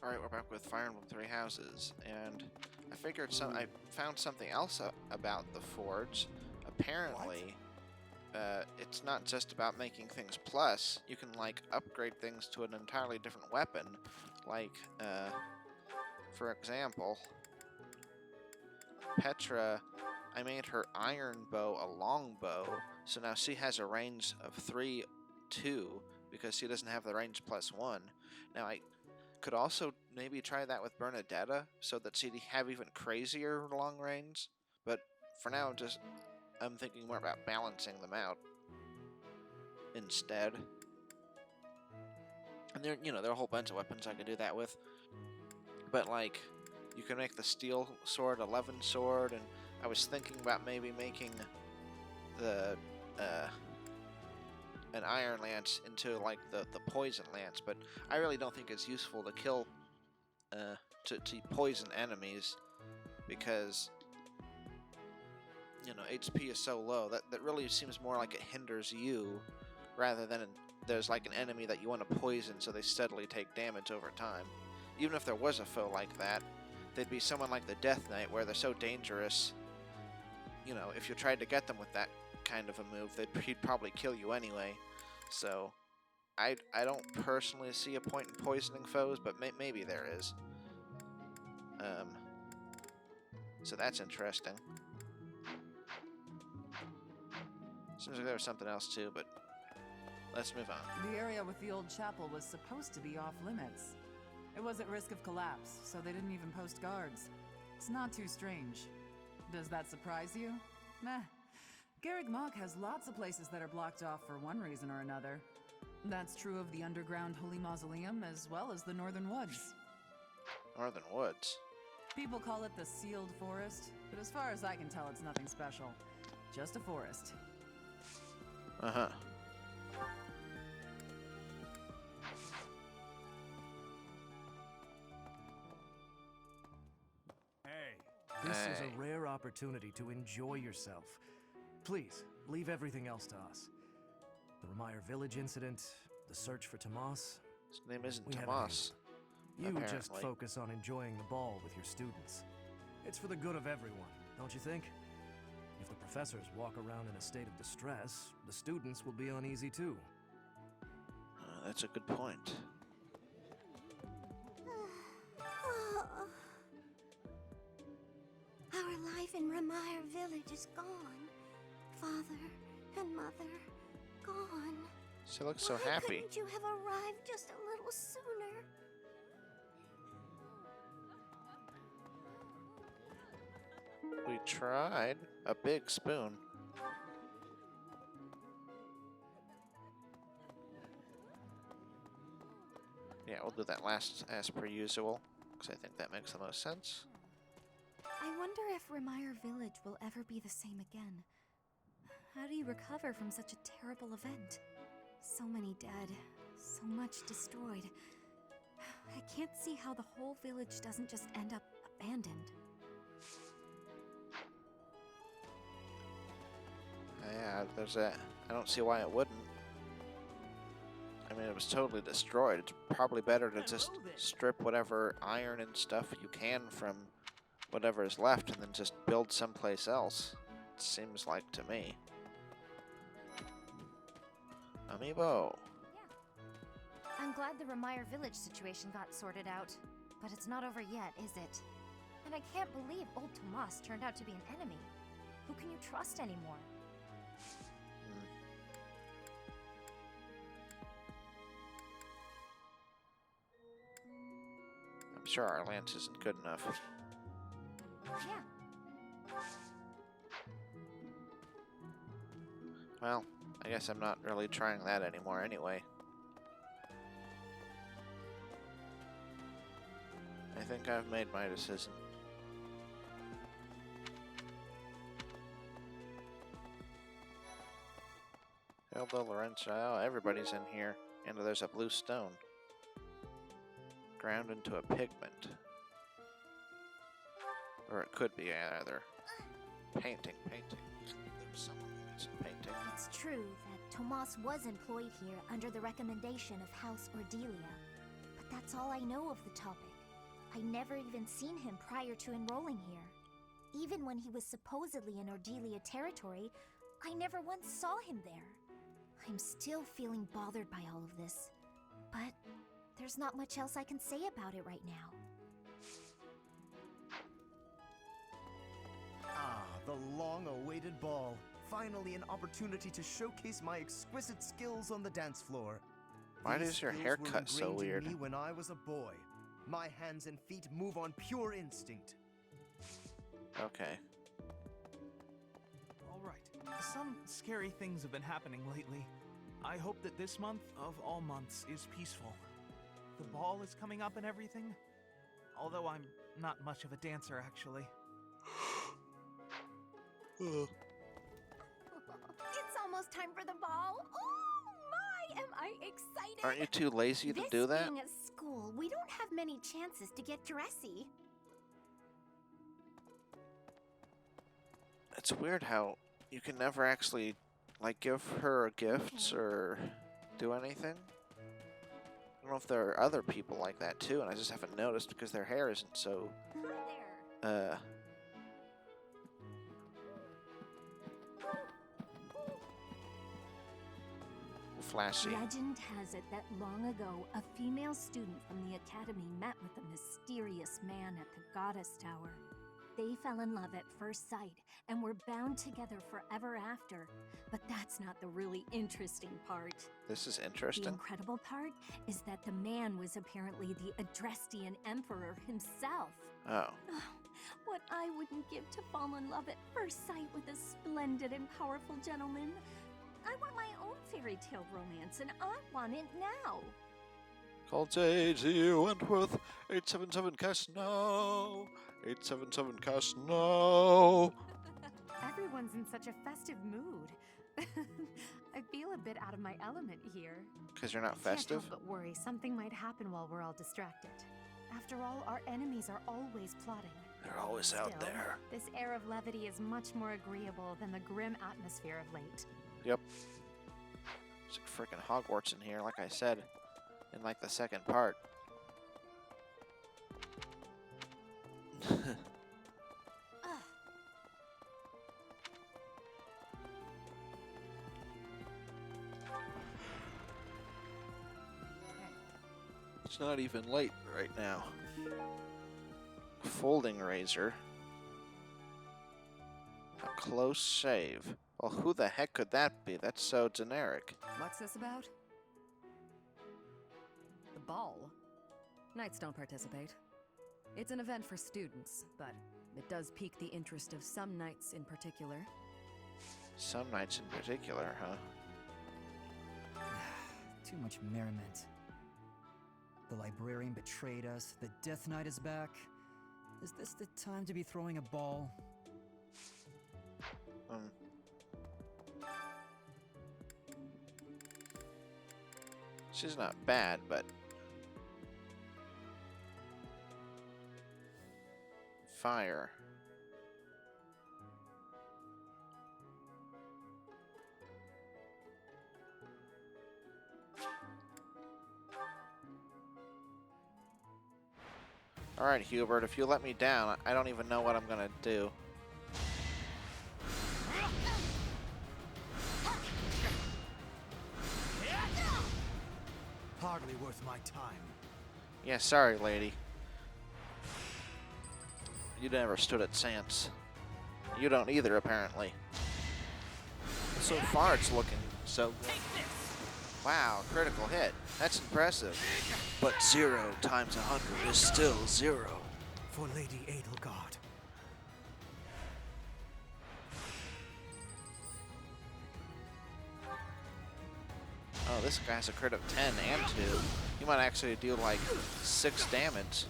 Alright, we're back with Fire Emblem Three Houses, and I figured I found something else about the Forge. Apparently, it's not just about making things plus. You can, like, upgrade things to an entirely different weapon. Like, for example, Petra, I made her iron bow a long bow, so now she has a range of 3-2, because she doesn't have the range +1. Now, I could also maybe try that with Bernadetta, so that she'd have even crazier long range. But for now, I'm thinking more about balancing them out instead. And there are a whole bunch of weapons I could do that with. But like, you can make the steel sword 11 sword, and I was thinking about maybe making the an iron lance into like the poison lance, but I really don't think it's useful to kill to poison enemies, because HP is so low that really seems more like it hinders you rather than there's like an enemy that you want to poison so they steadily take damage over time. Even if there was a foe like that, they'd be someone like the Death Knight, where they're so dangerous, if you tried to get them with that kind of a move, he'd probably kill you anyway. So I don't personally see a point in poisoning foes, but maybe there is. So that's interesting. Seems like there was something else too, but let's move on. The area with the old chapel was supposed to be off limits. It was at risk of collapse, so they didn't even post guards. It's not too strange. Does that surprise you? Meh. Garreg Mach has lots of places that are blocked off for one reason or another. That's true of the underground Holy Mausoleum as well as the Northern Woods. Northern Woods? People call it the Sealed Forest, but as far as I can tell, it's nothing special. Just a forest. Uh-huh. This is a rare opportunity to enjoy yourself. Please, leave everything else to us. The Remire Village incident, the search for Tomas. His name isn't Tomas. You just focus on enjoying the ball with your students. It's for the good of everyone, don't you think? If the professors walk around in a state of distress, the students will be uneasy too. That's a good point. Our life in Remire Village is gone. Father and Mother, gone. She looks so happy. Why couldn't you have arrived just a little sooner? We tried. A big spoon. Yeah, we'll do that last as per usual, because I think that makes the most sense. I wonder if Remire Village will ever be the same again. How do you recover from such a terrible event? So many dead, so much destroyed. I can't see how the whole village doesn't just end up abandoned. Yeah, I don't see why it wouldn't. I mean, it was totally destroyed. It's probably better to just strip whatever iron and stuff you can from whatever is left and then just build someplace else. It seems like to me. Amiibo. Yeah. I'm glad the Remire Village situation got sorted out, but it's not over yet, is it? And I can't believe old Tomas turned out to be an enemy. Who can you trust anymore? I'm sure our lance isn't good enough. Yeah. Well, I guess I'm not really trying that anymore anyway. I think I've made my decision. Hilda, Lorenzo, everybody's in here. And there's a blue stone. Ground into a pigment. Or it could be either. Painting. There's someone who mentioned painting. It's true that Tomas was employed here under the recommendation of House Ordelia. But That's all I know of the topic. I never even seen him prior to enrolling here. Even when he was supposedly in Ordelia territory, I never once saw him there. I'm still feeling bothered by all of this, but there's not much else I can say about it right now. Ah, the long-awaited ball. Finally an opportunity to showcase my exquisite skills on the dance floor. Why These is your skills haircut were so ingrained in weird? me when I was a boy. My hands and feet move on pure instinct. Okay. All right. Some scary things have been happening lately. I hope that this month, of all months, is peaceful. The ball is coming up and everything. Although I'm not much of a dancer, actually. It's almost time for the ball. Oh my, am I excited! Aren't you too lazy to do that? This being a school, we don't have many chances to get dressy. It's weird how you can never actually, like, give her gifts or do anything. I don't know if there are other people like that too, and I just haven't noticed because their hair isn't so, Hi there. flashy. Legend has it that long ago, a female student from the academy met with a mysterious man at the Goddess Tower. They fell in love at first sight and were bound together forever after. But that's not the really interesting part. This is The interesting. incredible part is that the man was apparently the Adrestian Emperor himself. Oh. What I wouldn't give to fall in love at first sight with a splendid and powerful gentleman. I want my own fairy tale romance, and I want it now. Call Daisy Wentworth, 877 cast now. 877 cast now. Everyone's in such a festive mood. I feel a bit out of my element here. Because you're not Can't festive? help but worry something might happen while we're all distracted. After all, our enemies are always plotting. They're always out Still, there. This air of levity is much more agreeable than the grim atmosphere of late. Yep. It's like freaking Hogwarts in here, like I said, in like the second part. It's not even late right now. Folding razor. A close shave. Well, who the heck could that be? That's so generic. What's this about? The ball? Knights don't participate. It's an event for students, but it does pique the interest of some knights in particular. Some knights in particular, huh? Too much merriment. The librarian betrayed us, the Death Knight is back. Is this the time to be throwing a ball? She's not bad, but... Fire. Alright, Hubert, if you let me down, I don't even know what I'm gonna do. Hardly worth my time. Yeah, sorry, lady. You never stood a chance. You don't either, apparently. So far, it's looking so good. Wow, critical hit. That's impressive. But 0 times 100 is still 0. For Lady Edelgard. Oh, this guy has a crit of 10 and 2. He might actually deal like 6 damage.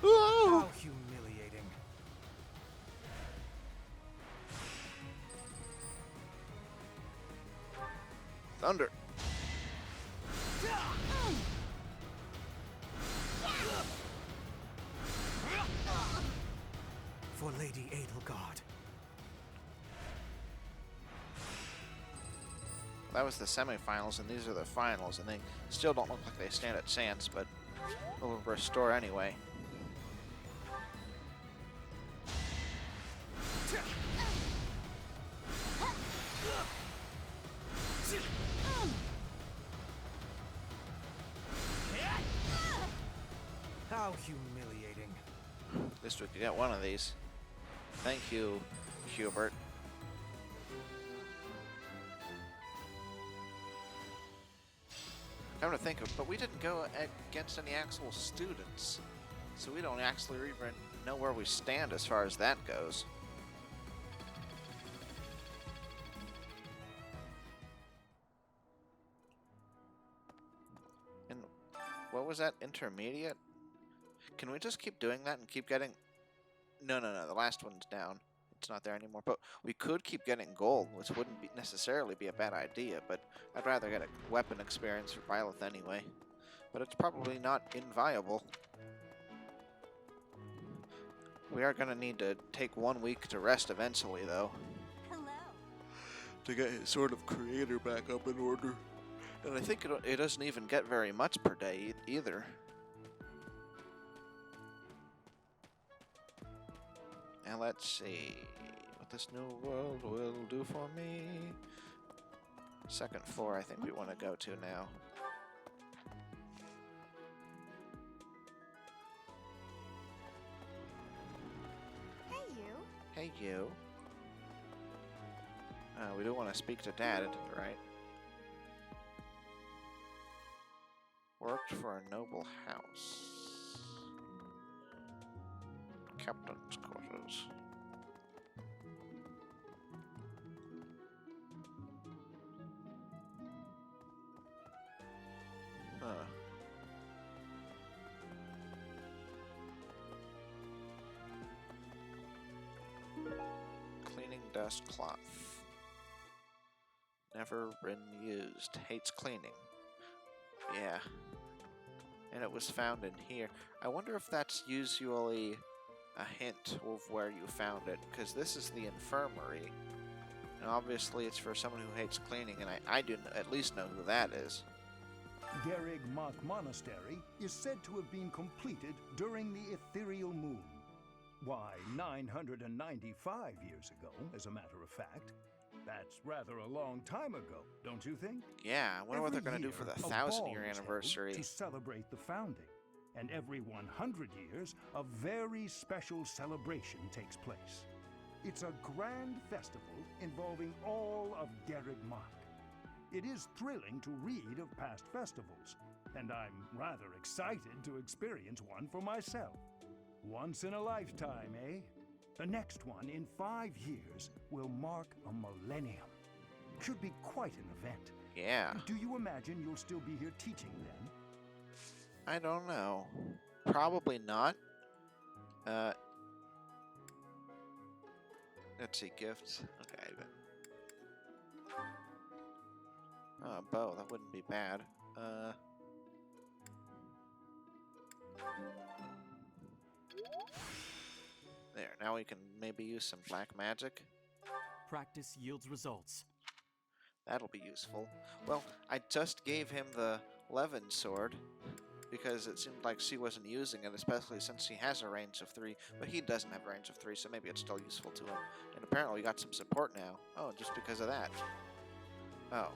Whoa! How humiliating. Thunder. For Lady Edelgard. That was the semifinals, and these are the finals, and they still don't look like they stand a chance, but we'll restore anyway. How humiliating. At least we could get one of these. Thank you, Hubert. Come to think of it, but we didn't go against any actual students, so we don't actually even know where we stand as far as that goes. And what was that? Intermediate? Can we just keep doing that and keep getting... No, the last one's down. It's not there anymore. But we could keep getting gold, which wouldn't necessarily be a bad idea, but I'd rather get a weapon experience for Byleth anyway. But it's probably not inviolable. We are going to need to take 1 week to rest eventually, though. Hello. To get his sort of creator back up in order. And I think it doesn't even get very much per day either. Now let's see what this new world will do for me. Second floor I think we want to go to now. Hey, you. Hey, you. We do want to speak to Dad, right? Worked for a noble house. Captain's quarters. Huh. Cleaning dust cloth. Never been used. Hates cleaning. Yeah. And it was found in here. I wonder if that's usually a hint of where you found it, because this is the infirmary. And obviously it's for someone who hates cleaning, and I do at least know who that is. Gerrig Mach Monastery is said to have been completed during the ethereal moon. Why, 995 years ago, as a matter of fact. That's rather a long time ago, don't you think? Yeah, I wonder what they're going to do Every for the year, a 1,000-year ball is held anniversary. to celebrate the founding. And every 100 years, a very special celebration takes place. It's a grand festival involving all of Gerrig Mach. It is thrilling to read of past festivals, and I'm rather excited to experience one for myself. Once in a lifetime, eh? The next one, in 5 years, will mark a millennium. Should be quite an event. Yeah. Do you imagine you'll still be here teaching then? I don't know. Probably not. Let's see, gifts. Okay, then. Oh, a bow. That wouldn't be bad. There, now we can maybe use some black magic. Practice yields results. That'll be useful. Well, I just gave him the Levin sword because it seemed like she wasn't using it, especially since he has a range of 3, but he doesn't have a range of 3, so maybe it's still useful to him. And apparently we got some support now. Oh, just because of that. Oh.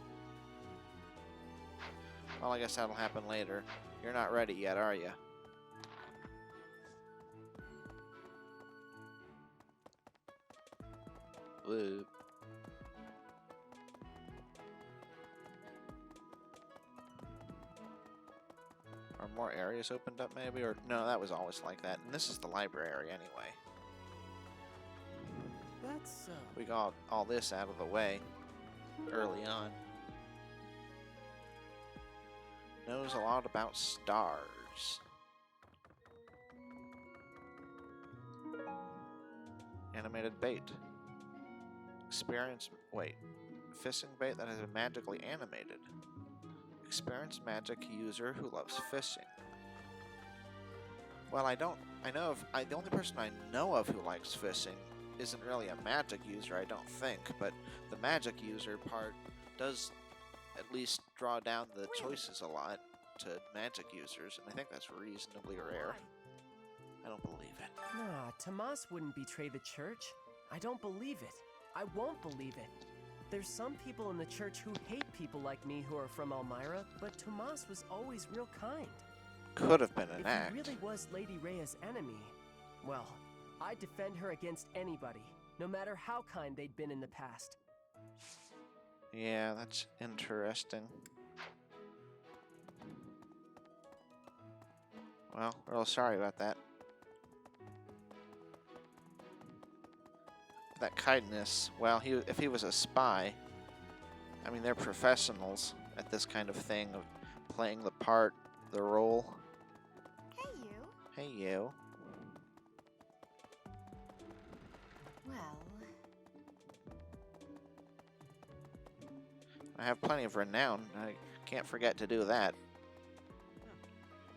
Well, I guess that'll happen later. You're not ready yet, are you? Whoa. Are more areas opened up maybe? Or no, that was always like that. And this is the library anyway. That's We got all this out of the way early on. Knows a lot about stars. Animated bait. Fishing bait that has been magically animated. Experienced magic user who loves fishing. Well, the only person I know of who likes fishing isn't really a magic user, I don't think, but the magic user part does at least draw down the choices a lot to magic users, and I think that's reasonably rare. I don't believe it. Nah, Tomas wouldn't betray the church. I don't believe it. I won't believe it. There's some people in the church who hate people like me who are from Elmira, but Tomas was always real kind. Could have been an If act. he really was Lady Rhea's enemy, well, I'd defend her against anybody, no matter how kind they'd been in the past. Yeah, that's interesting. Well, real sorry about that. That kindness, well, if he was a spy, I mean, they're professionals at this kind of thing, of playing the part, the role. Hey, you. Hey, you. Well, I have plenty of renown. I can't forget to do that.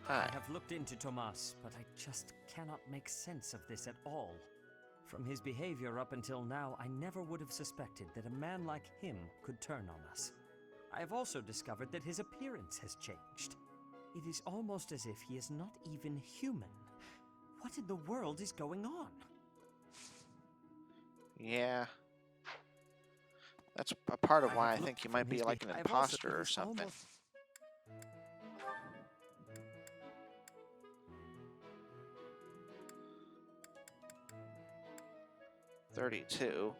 Hi. I have looked into Tomas, but I just cannot make sense of this at all. From his behavior up until now, I never would have suspected that a man like him could turn on us. I have also discovered that his appearance has changed. It is almost as if he is not even human. What in the world is going on? Yeah. That's a part of why I think he might be like an imposter or something. 32.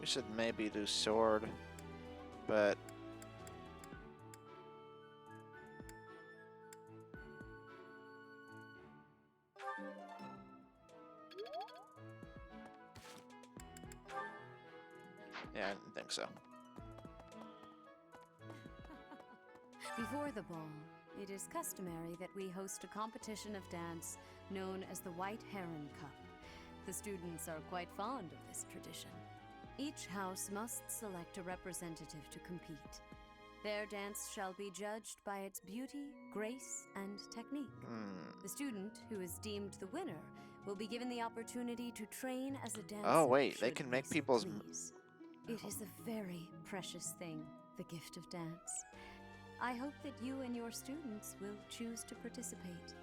We should maybe do sword, but yeah, I didn't think so. Before the ball, it is customary that we host a competition of dance known as the White Heron Cup. The students are quite fond of this tradition. Each house must select a representative to compete. Their dance shall be judged by its beauty, grace, and technique. The student who is deemed the winner will be given the opportunity to train as a dancer. Oh wait, they should can make he so people's... please. It is a very precious thing, the gift of dance. I hope that you and your students will choose to participate.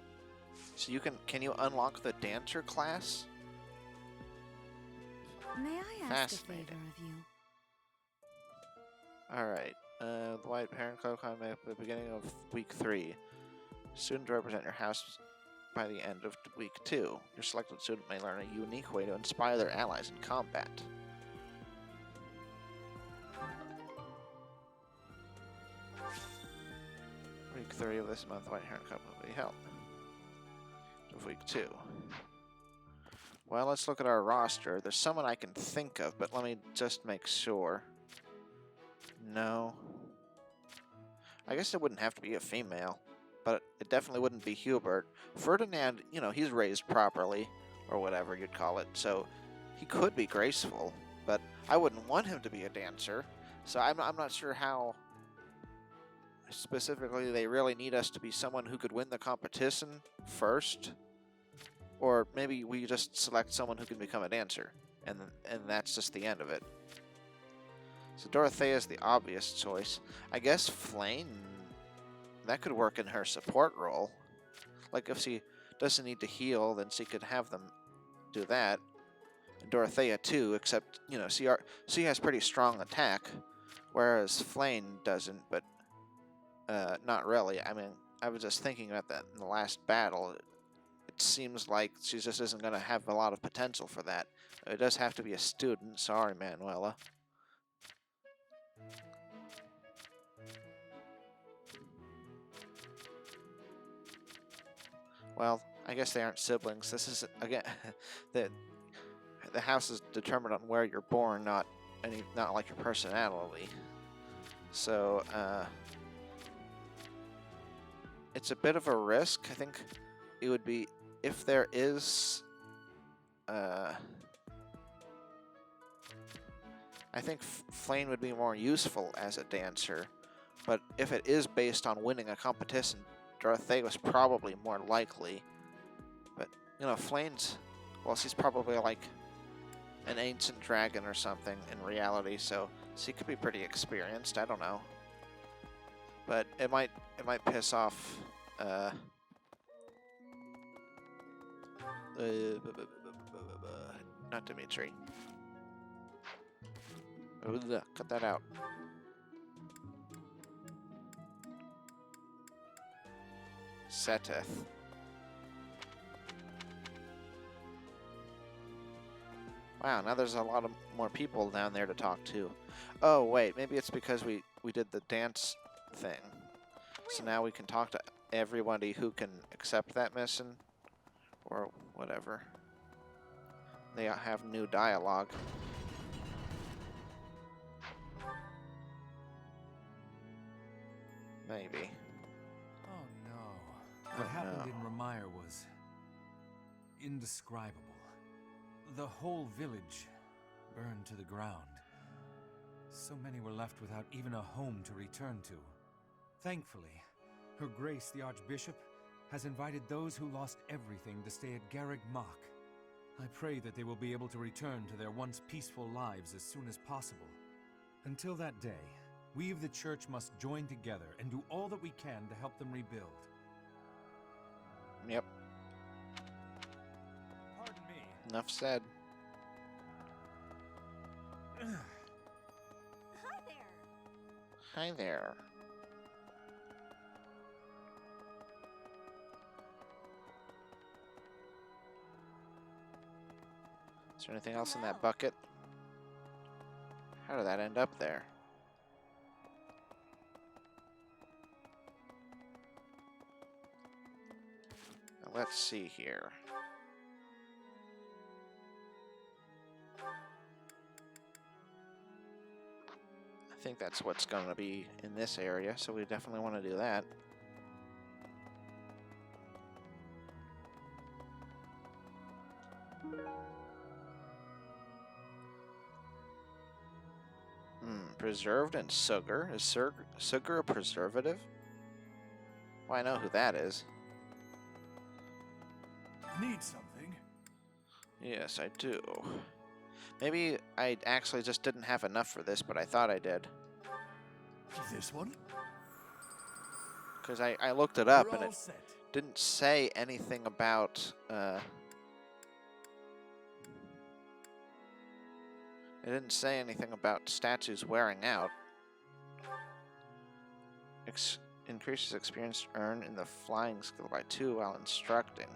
So you can you unlock the dancer class? May I ask a favor of you? Alright. The White Heron Cup at the beginning of week 3. Student to represent your house by the end of week 2. Your selected student may learn a unique way to inspire their allies in combat. Week 3 of this month, White Heron Cup will be held. Of week 2. Well, let's look at our roster. There's someone I can think of, but let me just make sure. No. I guess it wouldn't have to be a female, but it definitely wouldn't be Hubert. Ferdinand, you know, he's raised properly, or whatever you'd call it, so he could be graceful, but I wouldn't want him to be a dancer, so I'm not sure how specifically they really need us to be someone who could win the competition first, or maybe we just select someone who can become a dancer, and that's just the end of it. So Dorothea is the obvious choice. I guess Flame, that could work in her support role. Like if she doesn't need to heal, then she could have them do that. And Dorothea too, except, you know, she has pretty strong attack, whereas Flame doesn't, but not really. I mean, I was just thinking about that in the last battle. It seems like she just isn't going to have a lot of potential for that. It does have to be a student. Sorry, Manuela. Well, I guess they aren't siblings. This is, again, the house is determined on where you're born, not like your personality. So, it's a bit of a risk. I think it would be, if there is, I think Flame would be more useful as a dancer, but if it is based on winning a competition, Dorothea was probably more likely. But, you know, Flame's, well, she's probably like an ancient dragon or something in reality, so he could be pretty experienced. I don't know, but it might piss off not Dimitri. Ugh, cut that out. Seteth. Wow, now there's a lot of more people down there to talk to. Oh, wait, maybe it's because we did the dance thing. So now we can talk to everybody who can accept that mission. Or whatever. They have new dialogue. Maybe. Oh no. What happened in Remire was indescribable. The whole village burned to the ground. So many were left without even a home to return to. Thankfully, Her Grace the Archbishop has invited those who lost everything to stay at Garreg Mach. I pray that they will be able to return to their once peaceful lives as soon as possible. Until that day, we of the Church must join together and do all that we can to help them rebuild. Yep. Pardon me. Enough said. Hi there. Hi there. Is there anything else in that bucket? How did that end up there? Now let's see here. I think that's what's going to be in this area, so we definitely want to do that. Preserved and sugar. Is sugar a preservative? Well, I know who that is. Need something? Yes, I do. Maybe I actually just didn't have enough for this, but I thought I did. This one? Because I looked it up We're and all it set. didn't say anything about... It didn't say anything about statues wearing out. Increases experience earned in the flying skill by 2 while instructing.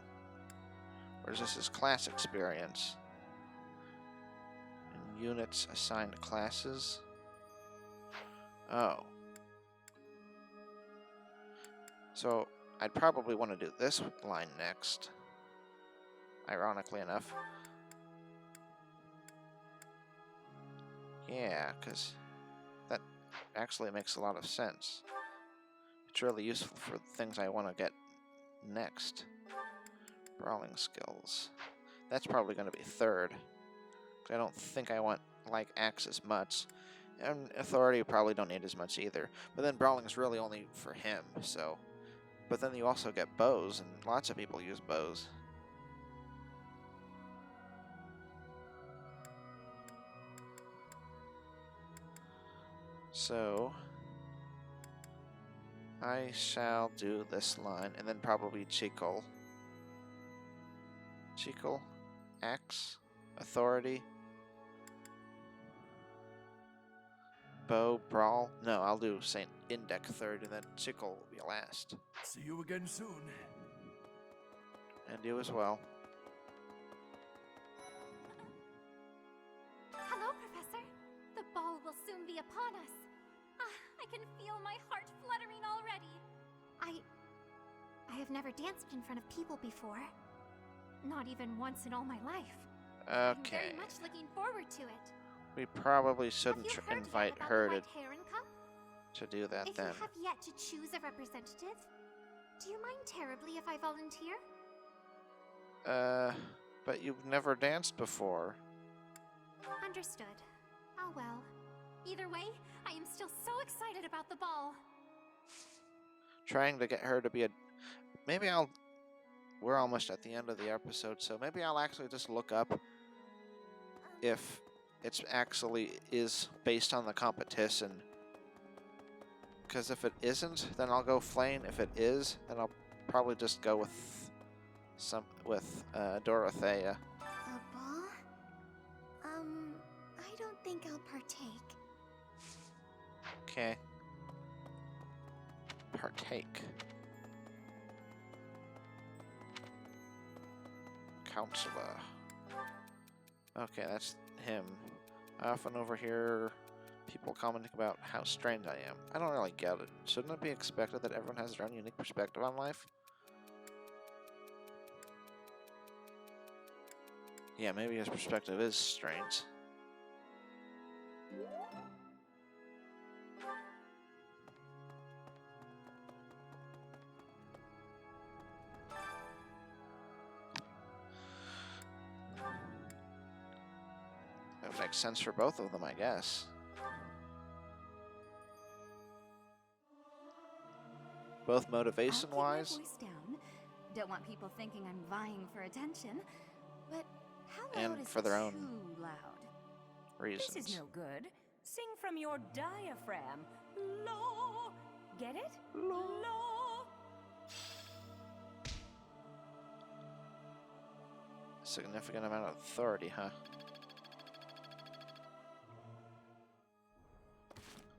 Or is this his class experience? And units assigned to classes? Oh. So, I'd probably want to do this line next. Ironically enough. Yeah, because that actually makes a lot of sense. It's really useful for things I want to get next. Brawling skills. That's probably going to be third. I don't think I want, like, axe as much. And authority probably don't need as much either. But then brawling is really only for him, so... But then you also get bows, and lots of people use bows. So, I shall do this line, and then probably Chikel. Chikel? Axe? Authority? Bow? Brawl? No, I'll do Saint Indec third, and then Chikel will be last. See you again soon. And you as well. Hello, Professor. The ball will soon be upon us. I can feel my heart fluttering already. I have never danced in front of people before. Not even once in all my life. I'm very much looking forward to it. We probably shouldn't invite her White Heron Cup? to do that If then. you have yet to choose a representative, do you mind terribly if I volunteer? But you've never danced before. Understood. Oh well. Either way, I am still so excited about the ball. Trying to get her to be a... Maybe I'll... We're almost at the end of the episode, so maybe I'll actually just look up if it's actually is based on the competition. Because if it isn't, then I'll go Flame. If it is, then I'll probably just go with Dorothea. A ball? I don't think I'll partake. Okay. Partake. Counselor. Okay, that's him. I often overhear people commenting about how strange I am. I don't really get it. Shouldn't it be expected that everyone has their own unique perspective on life? Yeah, maybe his perspective is strange. It makes sense for both of them, I guess. Both motivation-wise. Don't want people thinking I'm vying for attention, but how loud And is for their own too loud? reasons. This is no good. Sing from your diaphragm. Law. Get it? Law. Significant amount of authority, huh?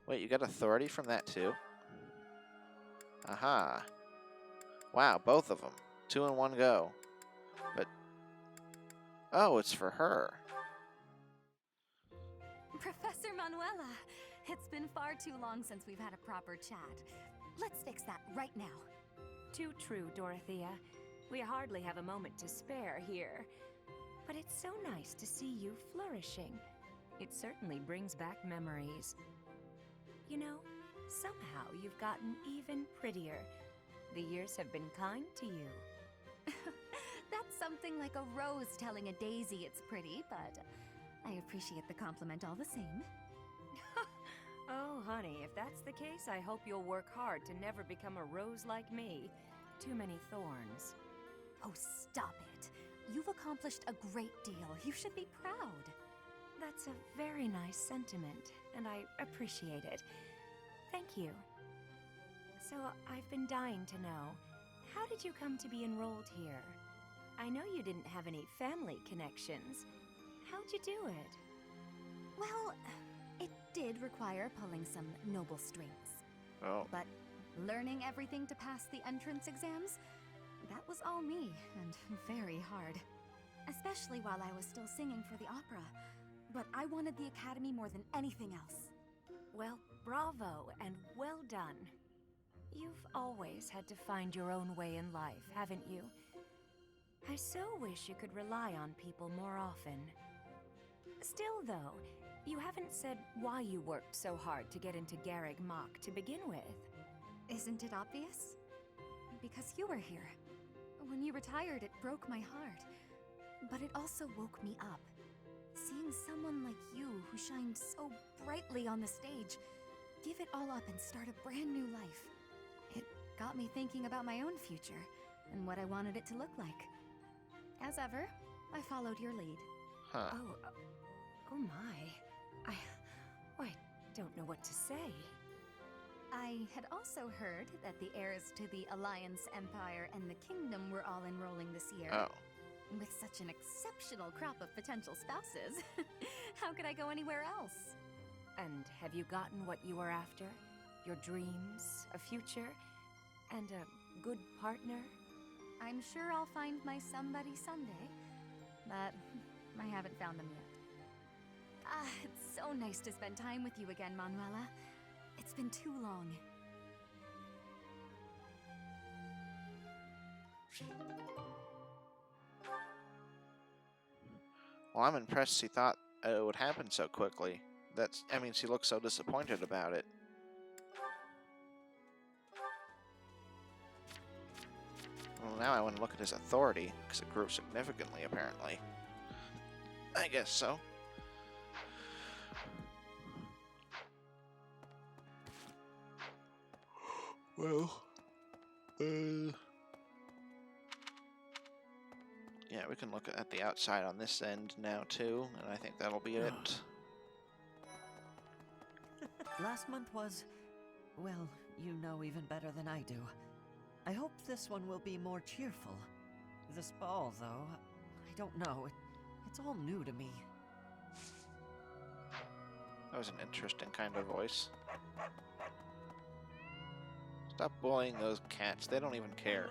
Wait, you got authority from that too? Aha. Wow, both of them. 2 in one go. But... oh, it's for her. Professor Manuela, it's been far too long since we've had a proper chat. Let's fix that right now. Too true, Dorothea. We hardly have a moment to spare here. But it's so nice to see you flourishing. It certainly brings back memories. You know, somehow you've gotten even prettier. The years have been kind to you. That's something like a rose telling a daisy it's pretty, but I appreciate the compliment all the same. Oh, honey, if that's the case, I hope you'll work hard to never become a rose like me. Too many thorns. Oh, stop it. You've accomplished a great deal. You should be proud. That's a very nice sentiment, and I appreciate it. Thank you. So, I've been dying to know, how did you come to be enrolled here? I know you didn't have any family connections. How'd you do it? Well, it did require pulling some noble strings. Oh. But learning everything to pass the entrance exams, that was all me, and very hard. Especially while I was still singing for the opera. But I wanted the academy more than anything else. Well, bravo, and well done. You've always had to find your own way in life, haven't you? I so wish you could rely on people more often. Still, though, you haven't said why you worked so hard to get into Garreg Mach to begin with. Isn't it obvious? Because you were here. When you retired, it broke my heart. But it also woke me up. Seeing someone like you who shined so brightly on the stage, give it all up and start a brand new life. It got me thinking about my own future and what I wanted it to look like. As ever, I followed your lead. Huh. Oh my. I don't know what to say. I had also heard that the heirs to the Alliance, Empire, and the Kingdom were all enrolling this year. Oh. With such an exceptional crop of potential spouses, how could I go anywhere else? And have you gotten what you were after? Your dreams, a future, and a good partner? I'm sure I'll find my somebody someday, but I haven't found them yet. It's so nice to spend time with you again, Manuela. It's been too long. Well, I'm impressed she thought it would happen so quickly. I mean, she looks so disappointed about it. Well, now I want to look at his authority, because it grew significantly, apparently. I guess so. Well, Yeah, we can look at the outside on this end now too, and I think that'll be it. Last month was, well, you know even better than I do. I hope this one will be more cheerful. This ball, though, I don't know. It's all new to me. That was an interesting kind of voice. Stop bullying those cats. They don't even care.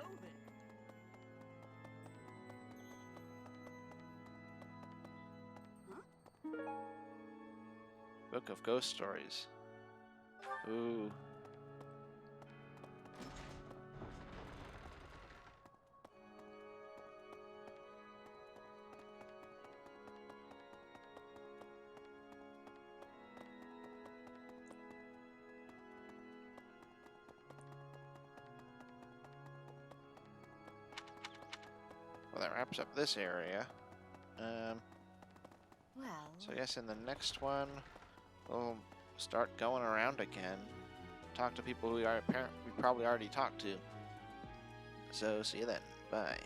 Book of Ghost Stories. Ooh. Well, that wraps up this area. Well... So I guess in the next one, we'll start going around again. Talk to people we probably already talked to. So, see you then. Bye.